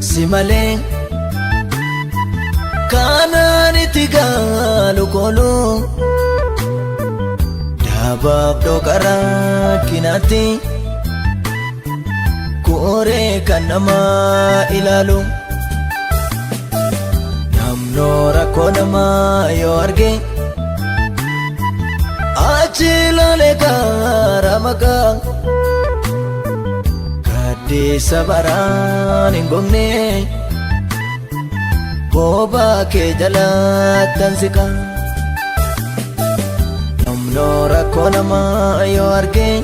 Simale kanani tigalu kolu dabab dokara kinati kore kanama ilalu namnora konama yorge achilale karamaka di sabaran inggongne boba ke jalatan sika namnora konama yo arge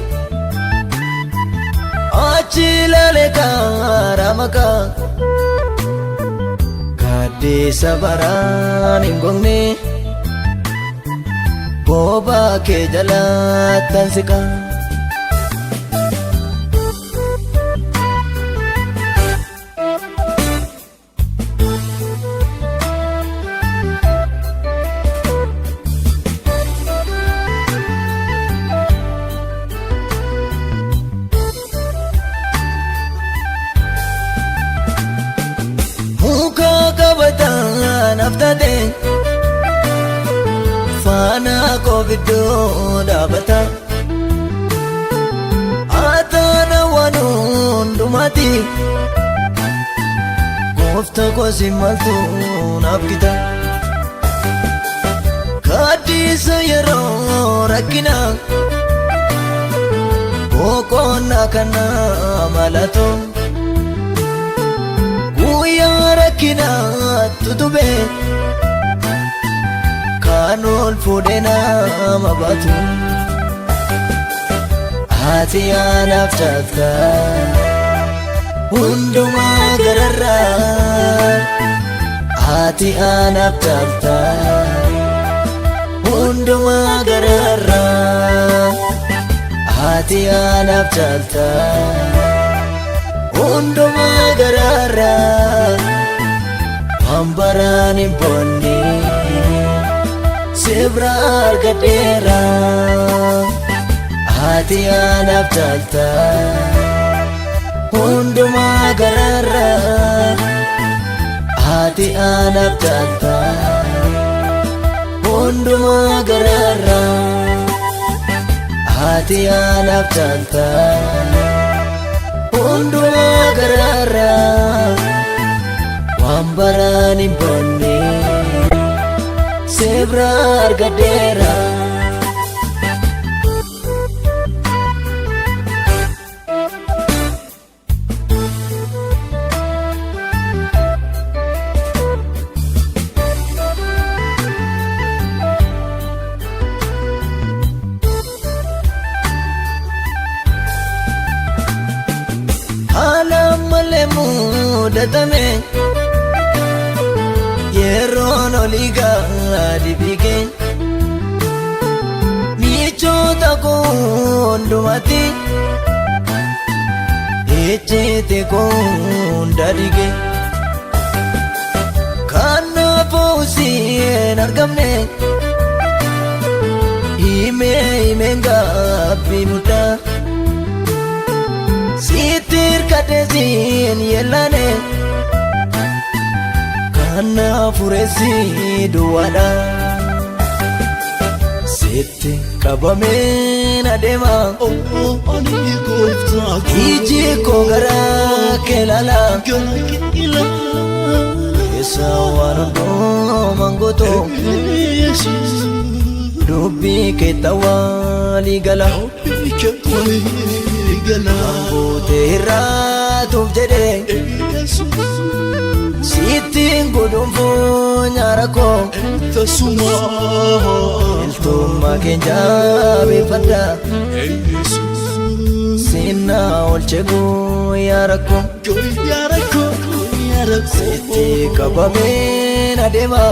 achilale karamaka kadi sabaran inggongne boba ke jalatan sika naftate fana kovido dabata atana wanun dumati kofta ko simaltu nafkita kadisa yero rakina kokona kana malato rakina tutube kanul fudena mabatu ati anaftata unduma gararra ati anaftata unduma gararra ati anaftata unduma gararra ambarani bonni sebrar gadera hati anaftalta unduma gararra hati anaftalta unduma gararra hati anaftalta unduma gararra ambarani bonni sebrar gadera alam malemu datame yerono liga dibike michota kondumati echete kondadige kana posi nargamne imenga bimuta sitir kadezin yelane kana furesi duwada sitti kabamen adema ani kofta iji ko gara kelala esa wano mangoto dubbii keetta walii gala buutee irraatuuf jedhee sittiin gudunfuu nyaara koo iltummaa keenya beeffadha sinna olche guyyaa rakkoo sitti qabameen adeema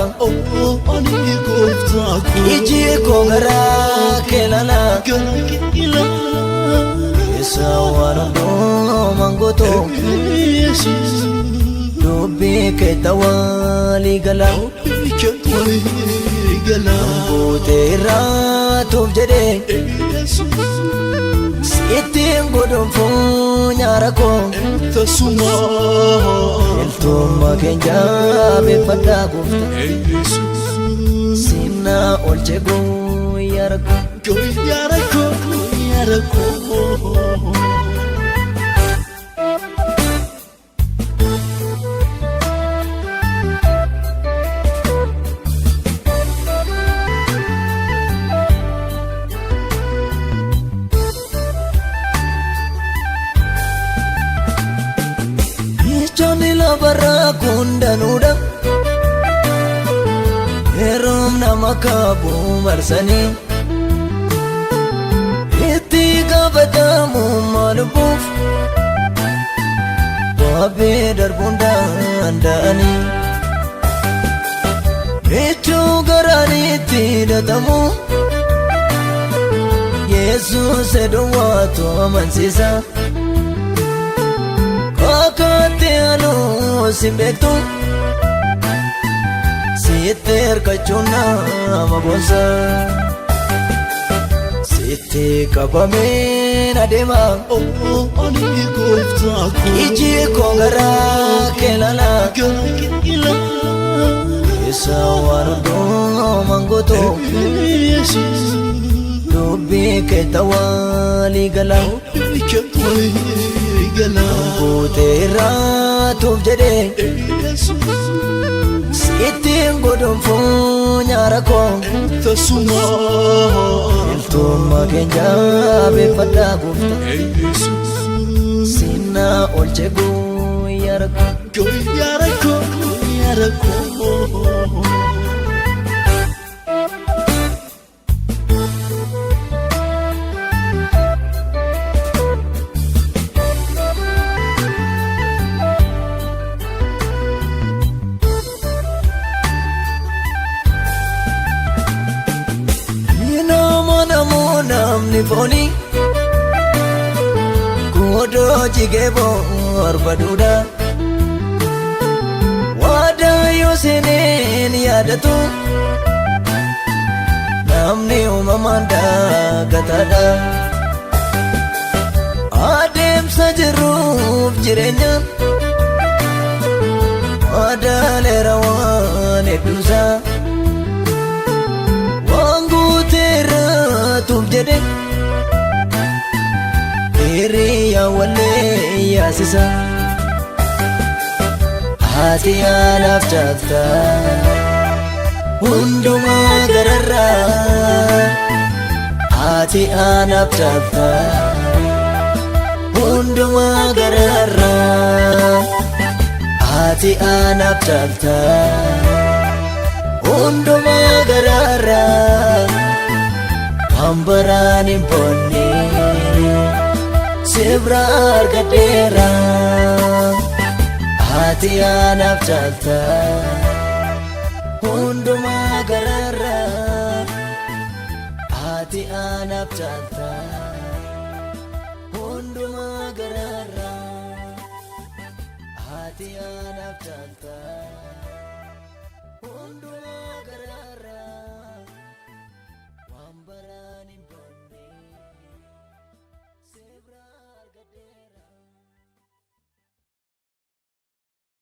iji koo garaa kee lala keessa waan hundumaan gootoo dubbii keetta walii gala buutee irraatuuf jedhee sittiin gudunfuu nyaara koo iltummaa keenya beeffadha goofta sinna olche guyyaa rakkoo Ijoolli lafarraa kundanuudha heerum nama qabu marsanii itti gaafatamu maaluuf waabee darbuun danda'anii michuu garaanitti hidhatamu Yesuus duwwaatu amansiisa kakate anu simbeektu sitti hirkachuun nama boonsa sitti qabameen adeema iji koo garaa kee lala keessa waan hundumaan gootoo dubbii keetta walii gala buutee irraatuuf jedhee sittiin gudunfuu nyaara koo iltummaa keenya beeffadha goofta sinna olche guyyaa rakkoo namni foonii godoo jigee barbaadudha waadaa yoo seeneen yaadatu namni uumamaan daagataadha adeemsa jirruuf jireenya waadaaleera waan hedduusaa waan guuteerraatuuf jedhe hiriyaa wallee yaasisa haati anaaf jaafta hundumaa gararraa haati anaaf jaafta hundumaa gararraa haati anaaf jaafta hundumaa gararraa hambaraan hin boonne sibra argadheera haati anaaf jaafta hundumaa gararraa haati anaaf jaafta hundumaa gararraa haati anaaf jaafta.